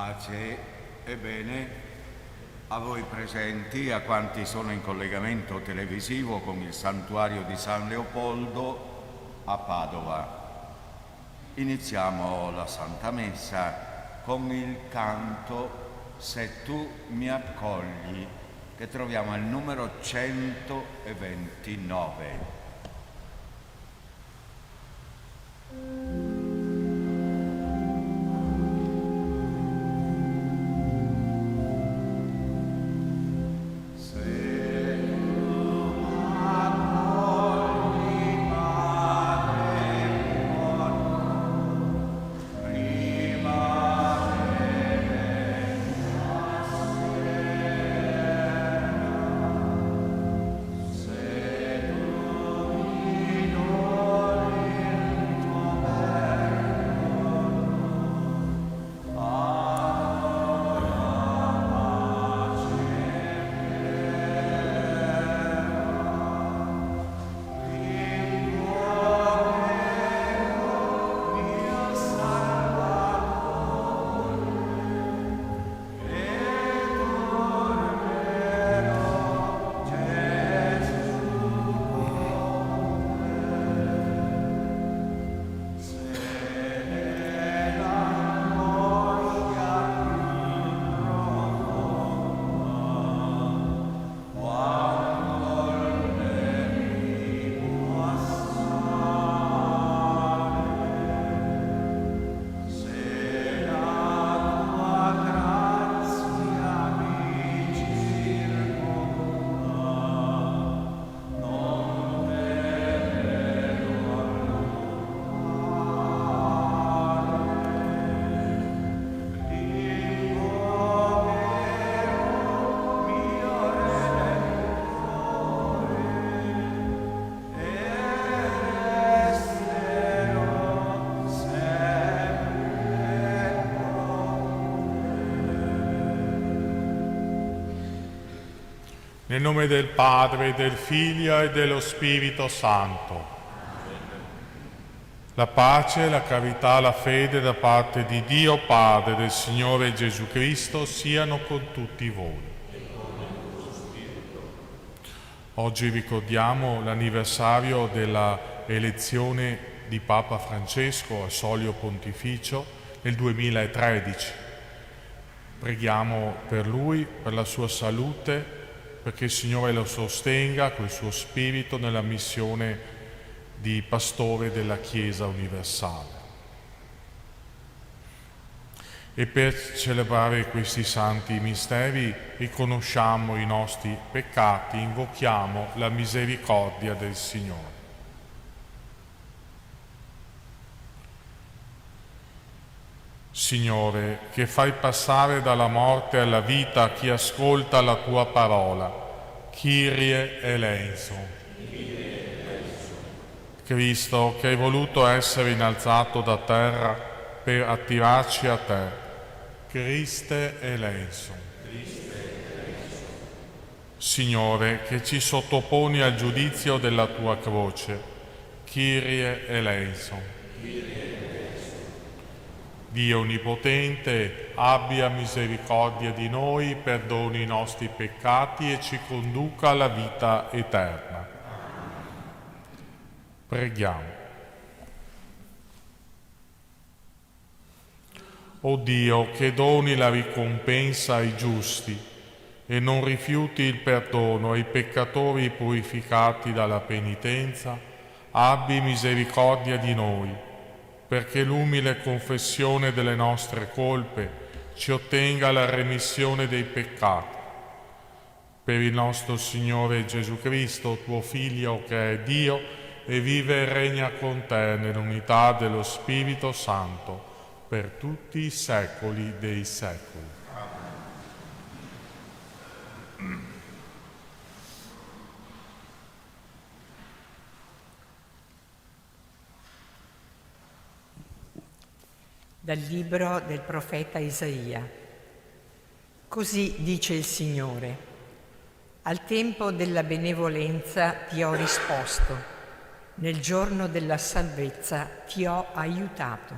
Pace e bene a voi presenti, a quanti sono in collegamento televisivo con il santuario di San Leopoldo a Padova. Iniziamo la Santa Messa con il canto Se tu mi accogli, che troviamo al numero 129. Nel nome del Padre, del Figlio e dello Spirito Santo. La pace, la carità, la fede da parte di Dio Padre e del Signore Gesù Cristo siano con tutti voi. Oggi ricordiamo l'anniversario della elezione di Papa Francesco al Solio Pontificio nel 2013. Preghiamo per lui, per la sua salute, perché il Signore lo sostenga col suo spirito nella missione di pastore della Chiesa universale. E per celebrare questi santi misteri riconosciamo i nostri peccati, invochiamo la misericordia del Signore. Signore, che fai passare dalla morte alla vita chi ascolta la tua parola, Kyrie eleison. Cristo, che hai voluto essere innalzato da terra per attirarci a te, Christe eleison. Signore, che ci sottoponi al giudizio della tua croce, Kyrie eleison. Dio Onnipotente, abbia misericordia di noi, perdoni i nostri peccati e ci conduca alla vita eterna. Preghiamo. O Dio, che doni la ricompensa ai giusti e non rifiuti il perdono ai peccatori purificati dalla penitenza, abbi misericordia di noi, perché l'umile confessione delle nostre colpe ci ottenga la remissione dei peccati. Per il nostro Signore Gesù Cristo, tuo Figlio, che è Dio e vive e regna con te nell'unità dello Spirito Santo, per tutti i secoli dei secoli. Dal libro del profeta Isaia. Così dice il Signore: al tempo della benevolenza ti ho risposto, nel giorno della salvezza ti ho aiutato.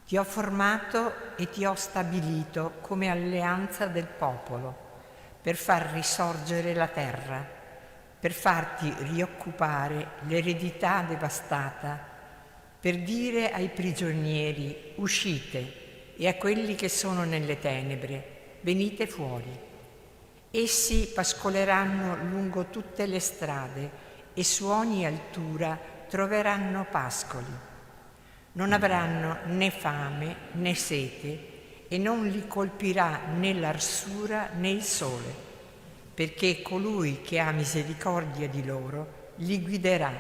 Ti ho formato e ti ho stabilito come alleanza del popolo, per far risorgere la terra, per farti rioccupare l'eredità devastata, per dire ai prigionieri uscite e a quelli che sono nelle tenebre venite fuori. Essi pascoleranno lungo tutte le strade e su ogni altura troveranno pascoli. Non avranno né fame né sete e non li colpirà né l'arsura né il sole, perché colui che ha misericordia di loro li guiderà,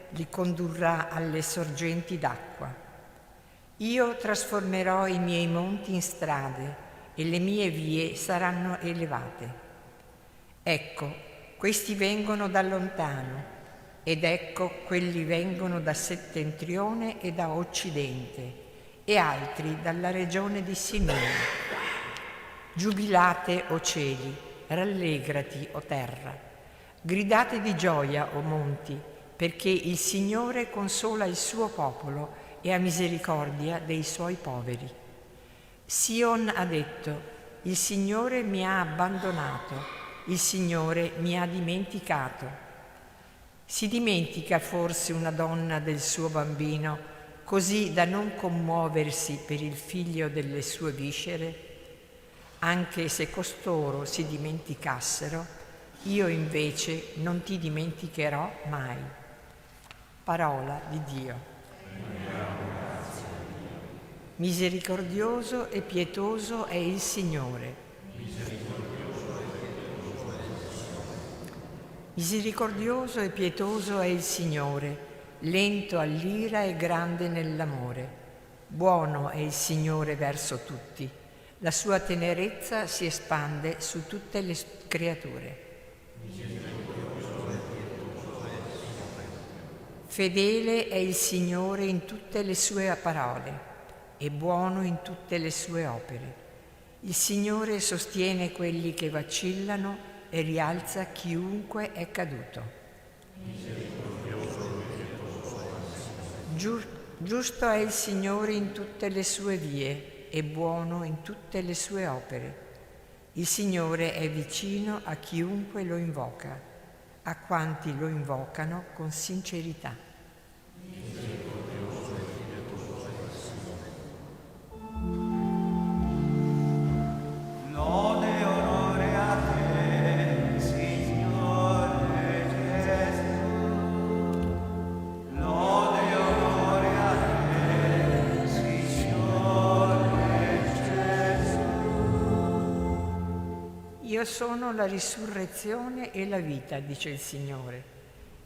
li condurrà alle sorgenti d'acqua. Io trasformerò i miei monti in strade e le mie vie saranno elevate. Ecco, questi vengono da lontano, ed ecco quelli vengono da settentrione e da occidente, e altri dalla regione di Sinene. Giubilate, o cieli, rallegrati, o terra. Gridate di gioia, o monti, perché il Signore consola il suo popolo e ha misericordia dei suoi poveri. Sion ha detto: il Signore mi ha abbandonato, il Signore mi ha dimenticato. Si dimentica forse una donna del suo bambino, così da non commuoversi per il figlio delle sue viscere? Anche se costoro si dimenticassero, io invece non ti dimenticherò mai. Parola di Dio. Misericordioso e pietoso è il Signore. Misericordioso e pietoso è il Signore, lento all'ira e grande nell'amore. Buono è il Signore verso tutti, la sua tenerezza si espande su tutte le creature. Fedele è il Signore in tutte le sue parole e buono in tutte le sue opere. Il Signore sostiene quelli che vacillano e rialza chiunque è caduto. Giusto è il Signore in tutte le sue vie e buono in tutte le sue opere. Il Signore è vicino a chiunque lo invoca, a quanti lo invocano con sincerità. Io sono la risurrezione e la vita, dice il Signore.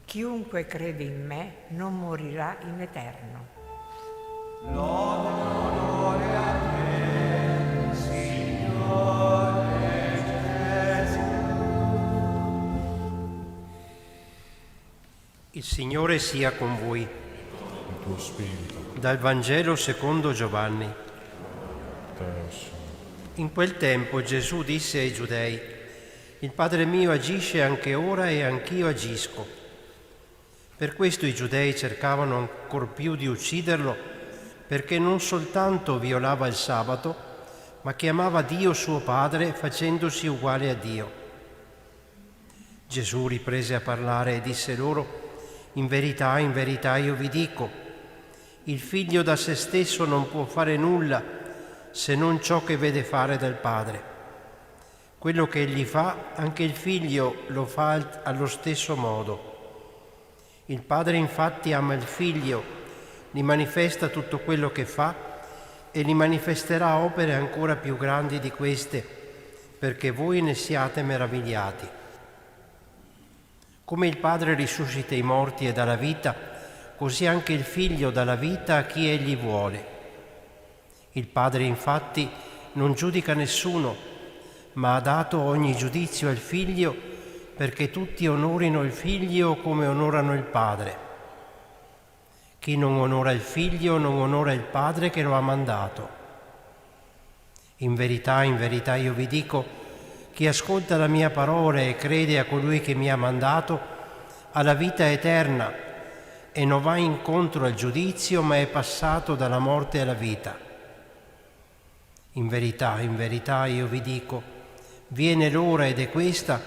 Chiunque crede in me non morirà in eterno. Lode e onore a te, Signore Gesù. Il Signore sia con voi. Il tuo spirito. Dal Vangelo secondo Giovanni. In quel tempo Gesù disse ai Giudei: il Padre mio agisce anche ora e anch'io agisco. Per questo i Giudei cercavano ancor più di ucciderlo, perché non soltanto violava il sabato, ma chiamava Dio suo Padre facendosi uguale a Dio. Gesù riprese a parlare e disse loro: in verità io vi dico, il Figlio da se stesso non può fare nulla se non ciò che vede fare dal Padre. Quello che egli fa, anche il Figlio lo fa allo stesso modo. Il Padre infatti ama il Figlio, gli manifesta tutto quello che fa e gli manifesterà opere ancora più grandi di queste, perché voi ne siate meravigliati. Come il Padre risuscita i morti e dà la vita, così anche il Figlio dà la vita a chi egli vuole. Il Padre infatti non giudica nessuno, ma ha dato ogni giudizio al Figlio, perché tutti onorino il Figlio come onorano il Padre. Chi non onora il Figlio non onora il Padre che lo ha mandato. In verità io vi dico, chi ascolta la mia parola e crede a colui che mi ha mandato ha la vita eterna e non va incontro al giudizio, ma è passato dalla morte alla vita. In verità io vi dico, viene l'ora ed è questa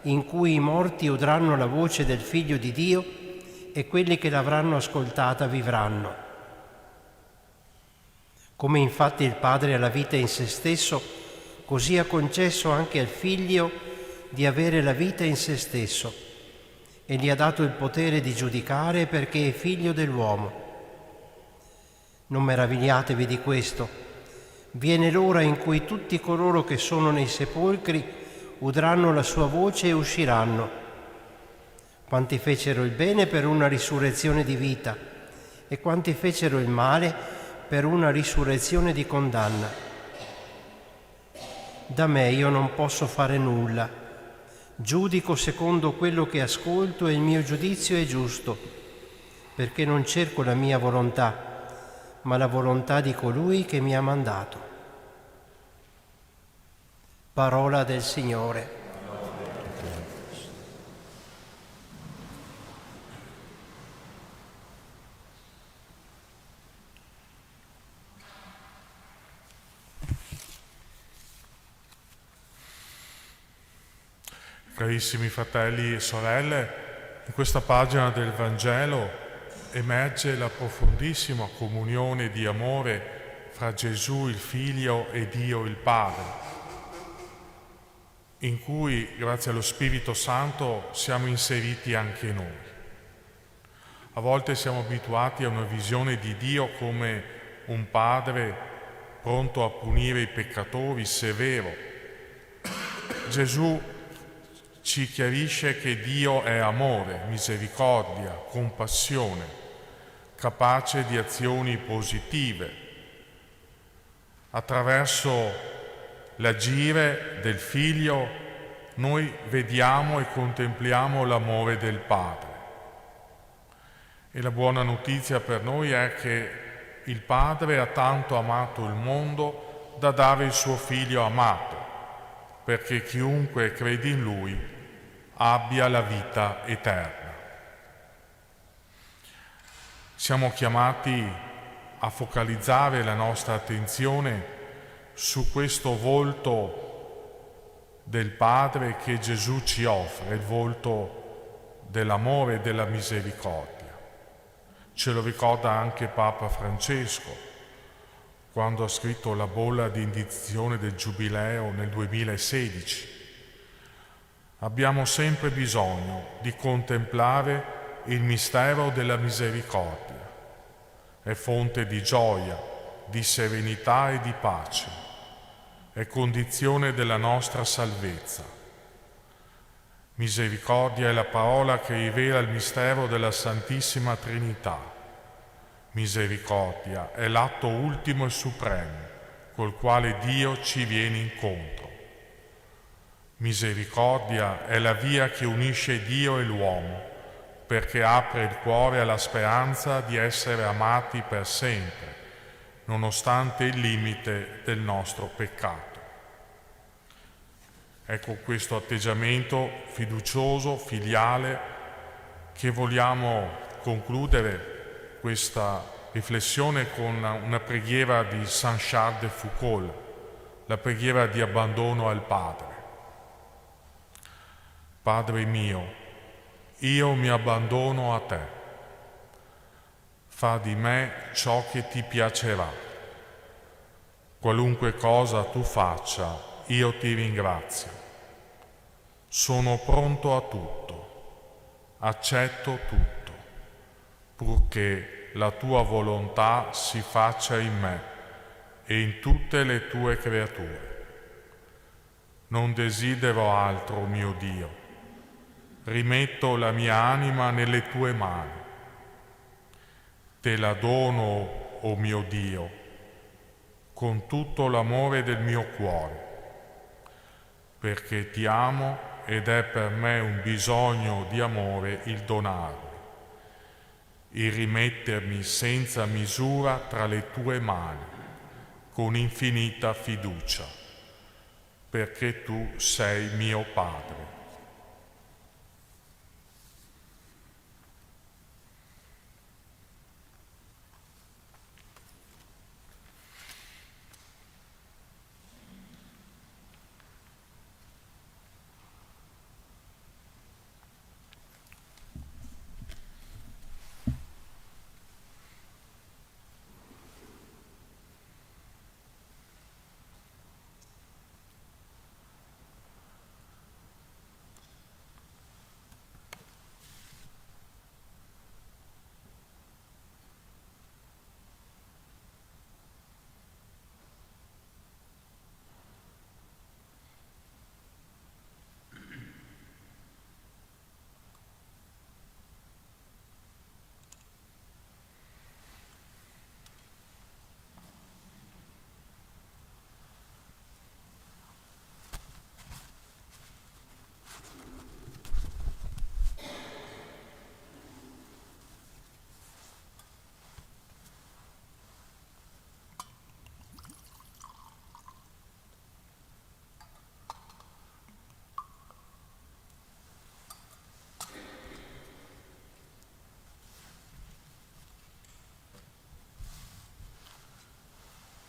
in cui i morti udranno la voce del Figlio di Dio e quelli che l'avranno ascoltata vivranno. Come infatti il Padre ha la vita in se stesso, così ha concesso anche al Figlio di avere la vita in se stesso e gli ha dato il potere di giudicare perché è figlio dell'uomo. Non meravigliatevi di questo. Viene l'ora in cui tutti coloro che sono nei sepolcri udranno la sua voce e usciranno. Quanti fecero il bene per una risurrezione di vita e quanti fecero il male per una risurrezione di condanna. Da me io non posso fare nulla. Giudico secondo quello che ascolto e il mio giudizio è giusto, perché non cerco la mia volontà, ma la volontà di colui che mi ha mandato. Parola del Signore. Carissimi fratelli e sorelle, in questa pagina del Vangelo emerge la profondissima comunione di amore fra Gesù il Figlio e Dio il Padre, in cui, grazie allo Spirito Santo, siamo inseriti anche noi. A volte siamo abituati a una visione di Dio come un padre pronto a punire i peccatori, severo. Gesù ci chiarisce che Dio è amore, misericordia, compassione, capace di azioni positive. Attraverso l'agire del Figlio noi vediamo e contempliamo l'amore del Padre. E la buona notizia per noi è che il Padre ha tanto amato il mondo da dare il suo Figlio amato, perché chiunque crede in Lui abbia la vita eterna. Siamo chiamati a focalizzare la nostra attenzione su questo volto del Padre che Gesù ci offre, il volto dell'amore e della misericordia. Ce lo ricorda anche Papa Francesco, quando ha scritto la bolla di indizione del Giubileo nel 2016. Abbiamo sempre bisogno di contemplare il mistero della misericordia. È fonte di gioia, di serenità e di pace. È condizione della nostra salvezza. Misericordia è la parola che rivela il mistero della Santissima Trinità. Misericordia è l'atto ultimo e supremo col quale Dio ci viene incontro. Misericordia è la via che unisce Dio e l'uomo, perché apre il cuore alla speranza di essere amati per sempre, nonostante il limite del nostro peccato. Ecco questo atteggiamento fiducioso, filiale, che vogliamo concludere questa riflessione con una preghiera di Saint Charles de Foucault, la preghiera di abbandono al Padre. Padre mio, io mi abbandono a te. Fa di me ciò che ti piacerà. Qualunque cosa tu faccia, io ti ringrazio. Sono pronto a tutto, accetto tutto, purché la tua volontà si faccia in me e in tutte le tue creature. Non desidero altro, mio Dio. Rimetto la mia anima nelle tue mani. Te la dono, o mio Dio, con tutto l'amore del mio cuore, perché ti amo ed è per me un bisogno di amore il donarmi, il rimettermi senza misura tra le tue mani, con infinita fiducia, perché tu sei mio Padre.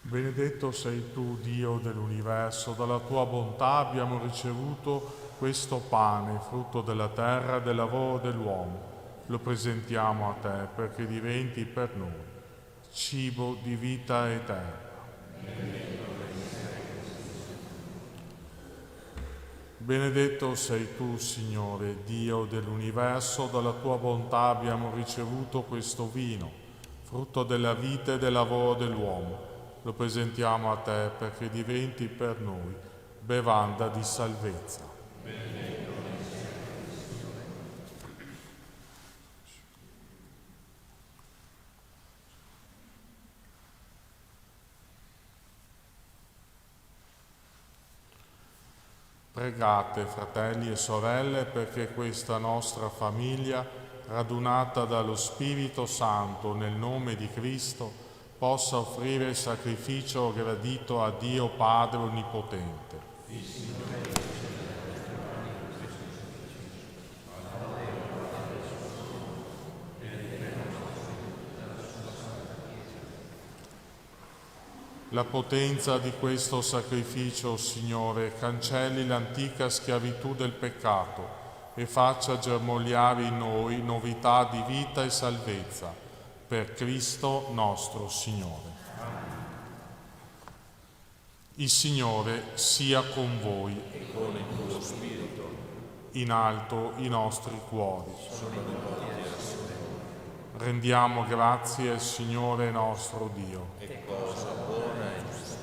Benedetto sei tu, Dio dell'universo, dalla tua bontà abbiamo ricevuto questo pane, frutto della terra e del lavoro dell'uomo. Lo presentiamo a te perché diventi per noi cibo di vita eterna. Benedetto sei tu, Signore, Dio dell'universo, dalla tua bontà abbiamo ricevuto questo vino, frutto della vita e del lavoro dell'uomo. Lo presentiamo a te perché diventi per noi bevanda di salvezza. Pregate, fratelli e sorelle, perché questa nostra famiglia, radunata dallo Spirito Santo nel nome di Cristo, possa offrire il sacrificio gradito a Dio Padre Onnipotente. La potenza di questo sacrificio, Signore, cancelli l'antica schiavitù del peccato e faccia germogliare in noi novità di vita e salvezza, per Cristo nostro Signore. Il Signore sia con voi e con il tuo spirito. In alto i nostri cuori. Rendiamo grazie al Signore nostro Dio. È cosa buona e giusta.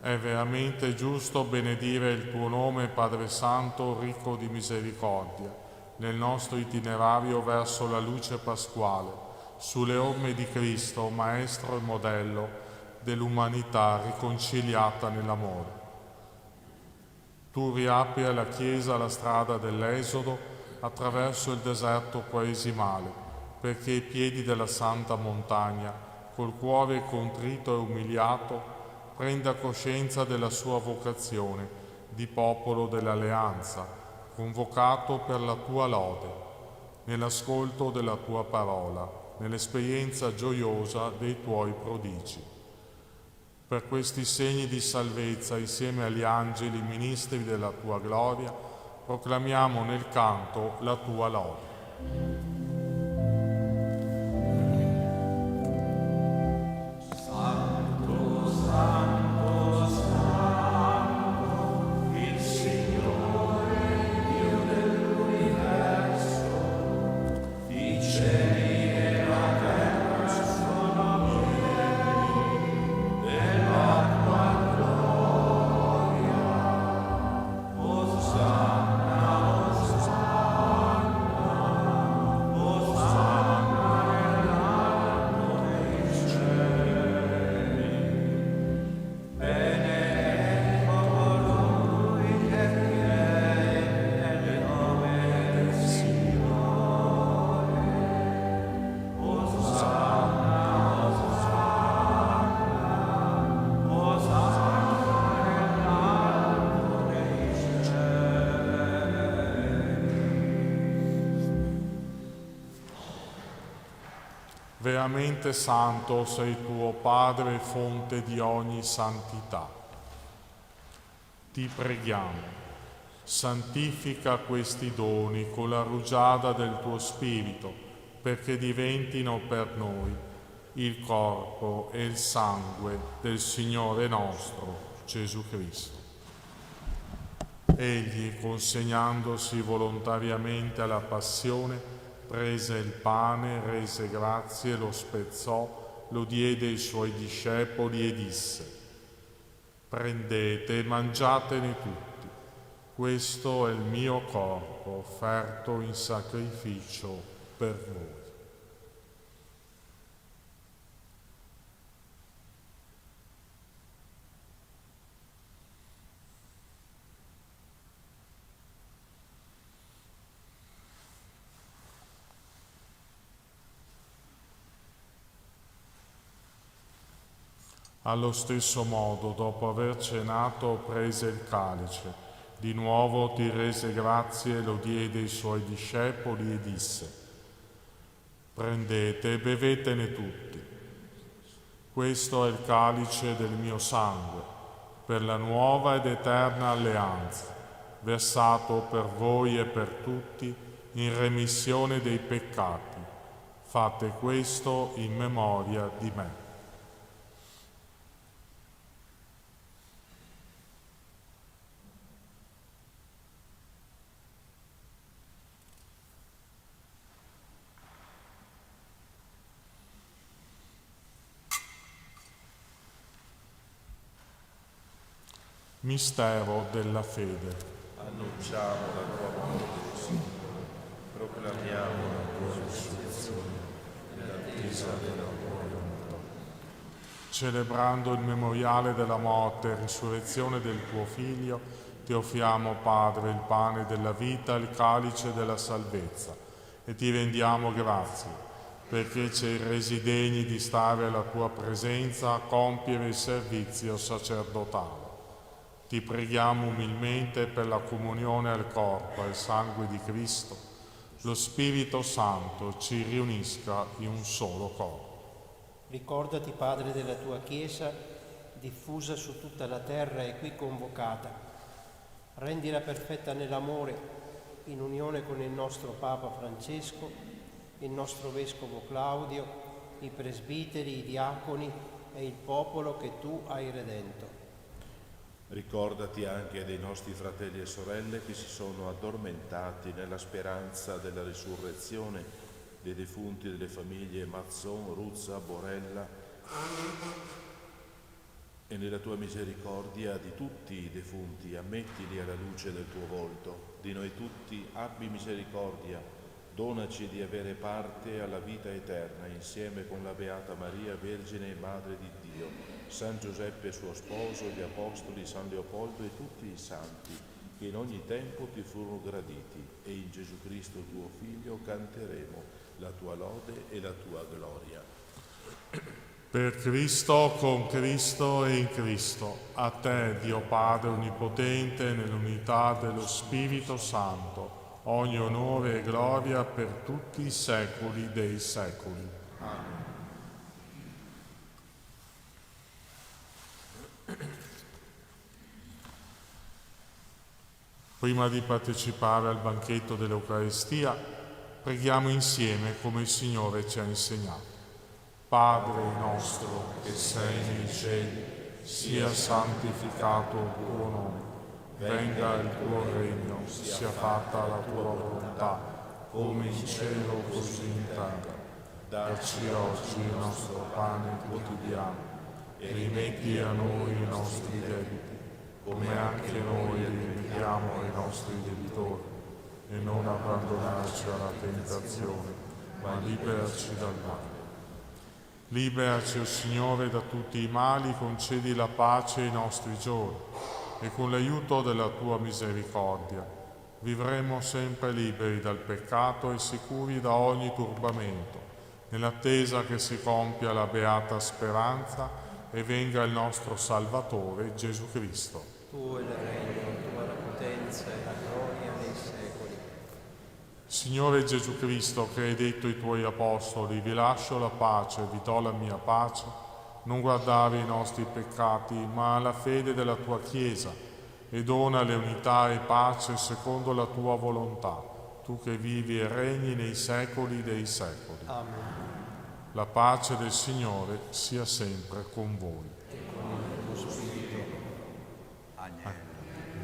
È veramente giusto benedire il tuo nome, Padre Santo, ricco di misericordia, nel nostro itinerario verso la luce pasquale, sulle orme di Cristo, Maestro e modello dell'umanità riconciliata nell'amore. Tu riapri alla Chiesa la strada dell'Esodo attraverso il deserto quaresimale, perché ai piedi della santa montagna, col cuore contrito e umiliato, prenda coscienza della sua vocazione di popolo dell'alleanza, convocato per la tua lode, nell'ascolto della tua parola, nell'esperienza gioiosa dei tuoi prodigi. Per questi segni di salvezza, insieme agli angeli ministri della tua gloria, proclamiamo nel canto la tua lode. Veramente santo sei tuo Padre, fonte di ogni santità. Ti preghiamo, santifica questi doni con la rugiada del tuo Spirito, perché diventino per noi il corpo e il sangue del Signore nostro Gesù Cristo. Egli, consegnandosi volontariamente alla passione, prese il pane, rese grazie, lo spezzò, lo diede ai suoi discepoli e disse: prendete e mangiatene tutti, questo è il mio corpo offerto in sacrificio per voi. Allo stesso modo, dopo aver cenato, prese il calice. Di nuovo ti rese grazie, lo diede ai suoi discepoli e disse: prendete e bevetene tutti. Questo è il calice del mio sangue, per la nuova ed eterna alleanza, versato per voi e per tutti in remissione dei peccati. Fate questo in memoria di me. Mistero della fede. Annunciamo la tua morte, Signore, proclamiamo la tua risurrezione nell'attesa della tua venuta. Celebrando il memoriale della morte e risurrezione del tuo Figlio, ti offriamo, Padre, il pane della vita, il calice della salvezza, e ti rendiamo grazie, perché ci hai resi degni di stare alla tua presenza a compiere il servizio sacerdotale. Ti preghiamo umilmente per la comunione al corpo e al sangue di Cristo, lo Spirito Santo ci riunisca in un solo corpo. Ricordati, Padre, della tua Chiesa, diffusa su tutta la terra e qui convocata. Rendila perfetta nell'amore, in unione con il nostro Papa Francesco, il nostro Vescovo Claudio, i presbiteri, i diaconi e il popolo che tu hai redento. Ricordati anche dei nostri fratelli e sorelle che si sono addormentati nella speranza della risurrezione, dei defunti delle famiglie Mazzon, Ruzza, Borella, e nella tua misericordia di tutti i defunti ammettili alla luce del tuo volto. Di noi tutti abbi misericordia, donaci di avere parte alla vita eterna insieme con la Beata Maria, Vergine e Madre di Dio, San Giuseppe suo sposo, gli Apostoli, San Leopoldo e tutti i santi che in ogni tempo ti furono graditi, e in Gesù Cristo tuo Figlio canteremo la tua lode e la tua gloria. Per Cristo, con Cristo e in Cristo, a te, Dio Padre Onnipotente, nell'unità dello Spirito Santo, ogni onore e gloria per tutti i secoli dei secoli. Amen. Prima di partecipare al banchetto dell'Eucaristia, preghiamo insieme come il Signore ci ha insegnato. Padre nostro che sei nei cieli, sia santificato il tuo nome, venga il tuo regno, sia fatta la tua volontà, come in cielo così in terra. Dacci oggi il nostro pane quotidiano e rimetti a noi i nostri debiti, come anche noi rimettiamo ai nostri debitori, e non abbandonarci alla tentazione, ma liberaci dal male. Liberaci, o Signore, da tutti i mali, concedi la pace ai nostri giorni, e con l'aiuto della tua misericordia vivremo sempre liberi dal peccato e sicuri da ogni turbamento, nell'attesa che si compia la beata speranza e venga il nostro Salvatore Gesù Cristo. Tuo è il regno, tua la potenza e la gloria nei secoli. Signore Gesù Cristo, che hai detto ai tuoi apostoli, vi lascio la pace, vi do la mia pace, non guardare i nostri peccati, ma la fede della tua Chiesa, e donale unità e pace secondo la tua volontà, tu che vivi e regni nei secoli dei secoli. Amen. La pace del Signore sia sempre con voi.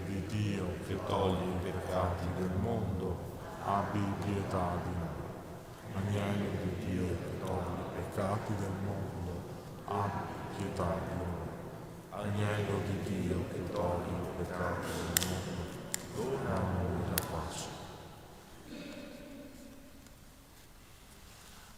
Di Dio che toglie i peccati del mondo, abbi pietà di noi. Agnello di Dio che toglie i peccati del mondo, abbi pietà di noi. Agnello di Dio che toglie i peccati del mondo, dona a noi la pace.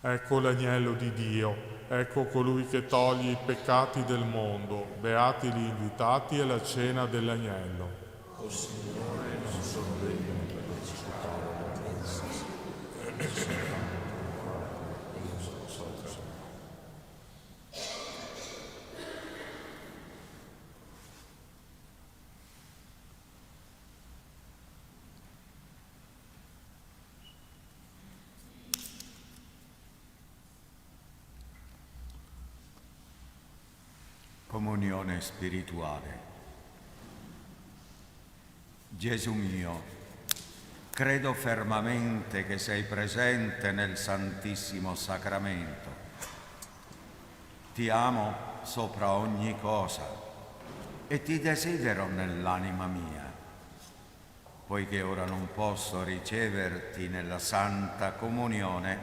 Ecco l'agnello di Dio, ecco colui che toglie i peccati del mondo, beati gli invitati alla cena dell'agnello. O Signore, non sono degno di partecipare alla mensa. Comunione spirituale. Gesù mio, credo fermamente che sei presente nel Santissimo Sacramento. Ti amo sopra ogni cosa e ti desidero nell'anima mia. Poiché ora non posso riceverti nella Santa Comunione,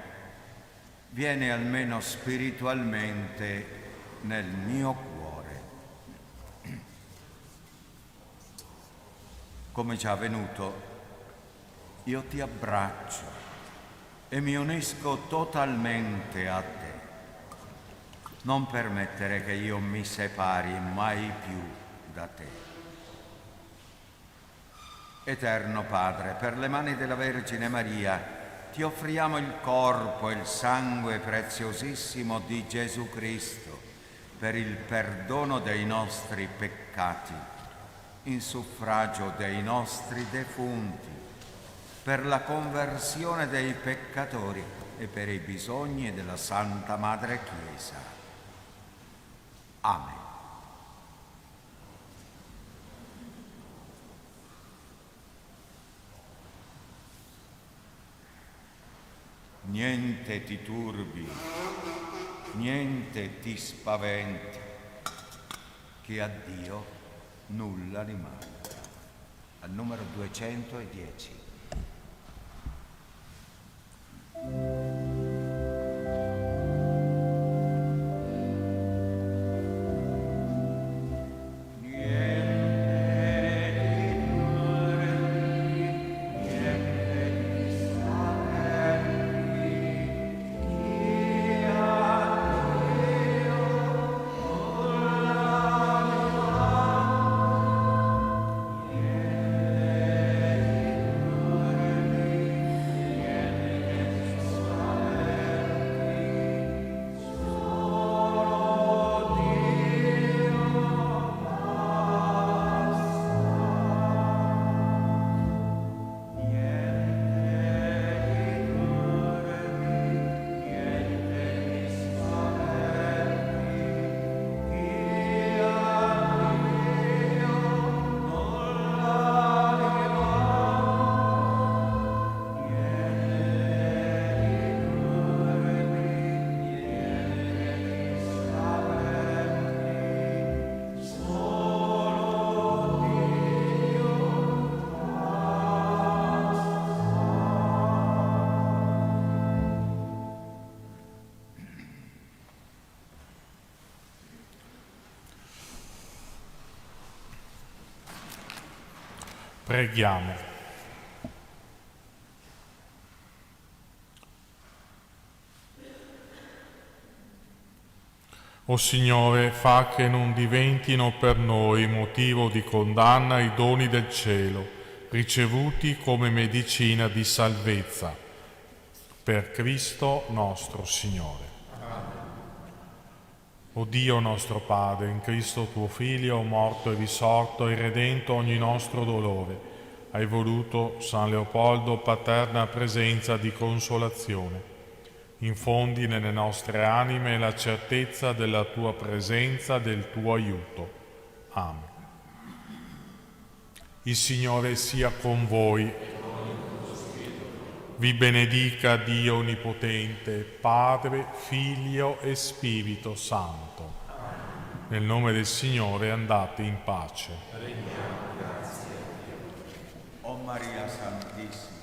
vieni almeno spiritualmente nel mio cuore. Come già avvenuto, io ti abbraccio e mi unisco totalmente a te. Non permettere che io mi separi mai più da te. Eterno Padre, per le mani della Vergine Maria, ti offriamo il corpo e il sangue preziosissimo di Gesù Cristo per il perdono dei nostri peccati, in suffragio dei nostri defunti, per la conversione dei peccatori e per i bisogni della Santa Madre Chiesa. Amen. Niente ti turbi, niente ti spaventi, che a Dio nulla rimane. Al numero 210. Preghiamo. O Signore, fa che non diventino per noi motivo di condanna i doni del cielo, ricevuti come medicina di salvezza. Per Cristo nostro Signore. O Dio nostro Padre, in Cristo tuo Figlio, morto e risorto e redento ogni nostro dolore, hai voluto, San Leopoldo, paterna presenza di consolazione. Infondi nelle nostre anime la certezza della tua presenza, del tuo aiuto. Amen. Il Signore sia con voi. Vi benedica Dio Onnipotente, Padre, Figlio e Spirito Santo. Nel nome del Signore andate in pace. O Maria Santissima,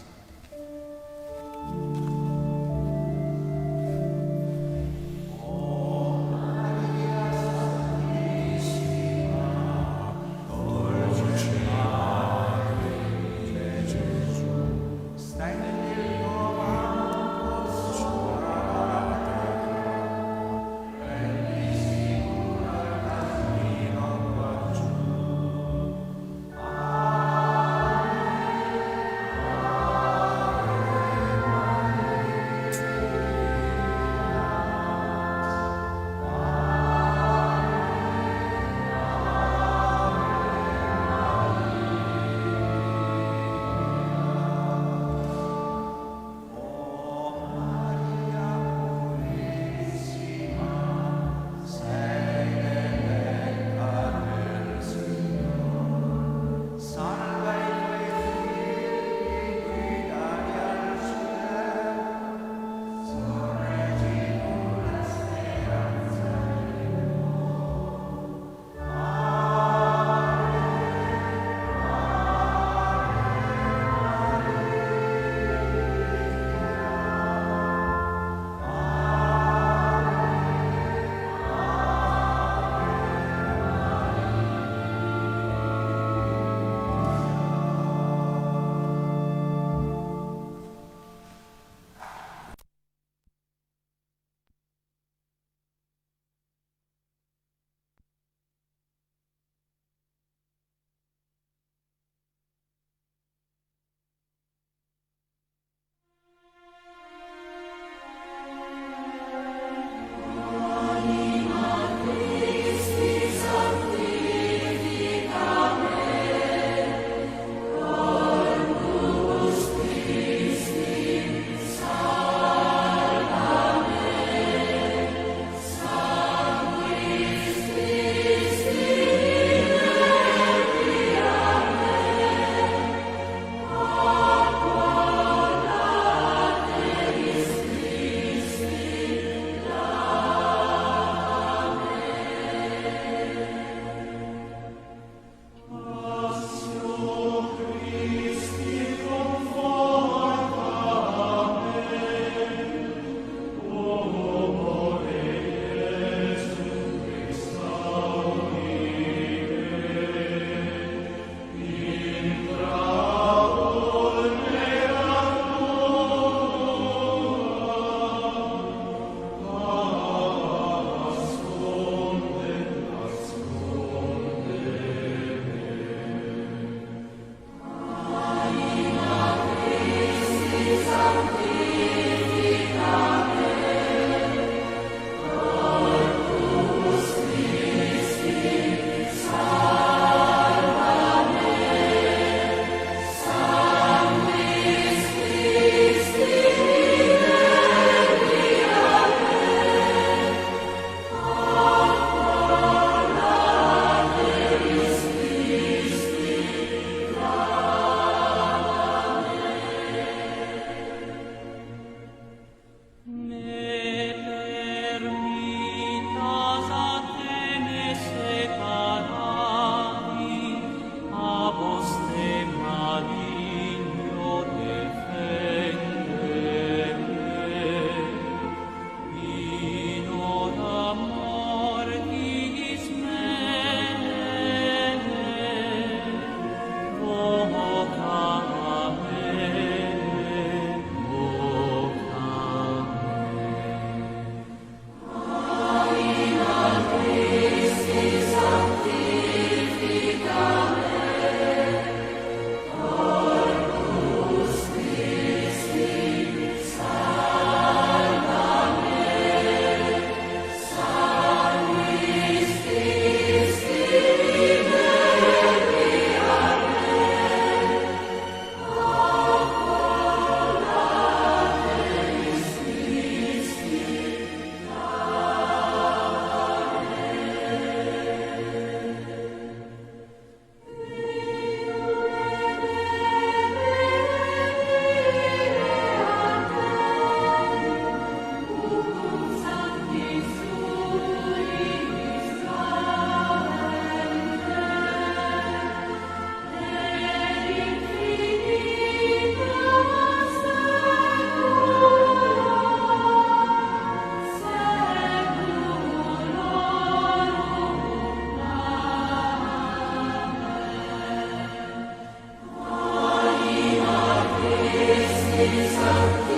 Sancti